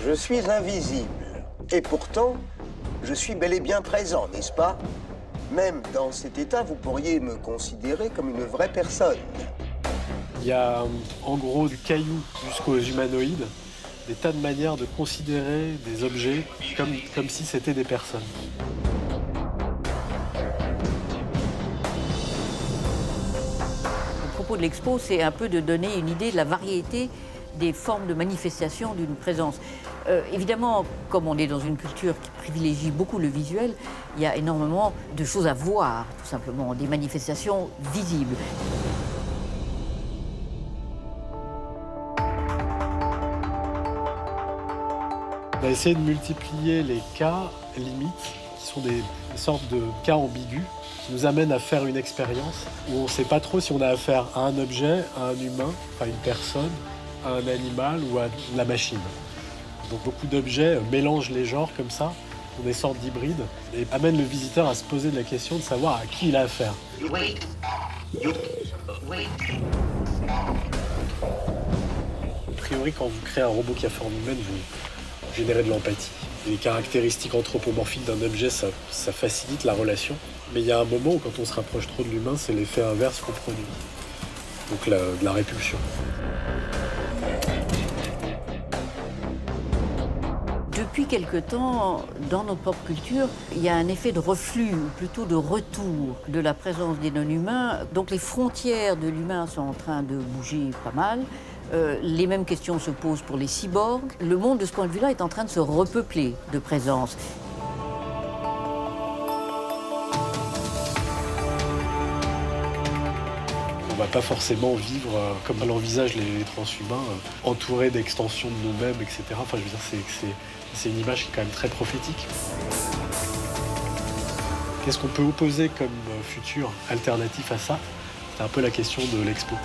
Je suis invisible. Et pourtant, je suis bel et bien présent, n'est-ce pas? Même dans cet état, vous pourriez me considérer comme une vraie personne. Il y a en gros du caillou jusqu'aux humanoïdes, des tas de manières de considérer des objets comme si c'était des personnes. Le propos de l'expo, c'est un peu de donner une idée de la variété des formes de manifestation d'une présence. Évidemment, comme on est dans une culture qui privilégie beaucoup le visuel, il y a énormément de choses à voir, tout simplement, des manifestations visibles. On a essayé de multiplier les cas limites, qui sont des sortes de cas ambigus, qui nous amènent à faire une expérience où on ne sait pas trop si on a affaire à un objet, à un humain, à une personne, à un animal ou à la machine. Donc beaucoup d'objets mélangent les genres comme ça, ont des sortes d'hybrides, et amènent le visiteur à se poser la question de savoir à qui il a affaire. A priori, quand vous créez un robot qui a forme humaine, vous générez de l'empathie. Et les caractéristiques anthropomorphiques d'un objet, ça facilite la relation. Mais il y a un moment où quand on se rapproche trop de l'humain, c'est l'effet inverse qu'on produit. Donc de la répulsion. Depuis quelque temps, dans notre pop culture, il y a un effet de reflux, ou plutôt de retour de la présence des non-humains. Donc les frontières de l'humain sont en train de bouger pas mal. Les mêmes questions se posent pour les cyborgs. Le monde, de ce point de vue-là, est en train de se repeupler de présence. On ne va pas forcément vivre comme l'envisagent les transhumains, entourés d'extensions de nous-mêmes, etc. Enfin, je veux dire, c'est une image qui est quand même très prophétique. Qu'est-ce qu'on peut opposer comme futur alternatif à ça? C'est un peu la question de l'expo.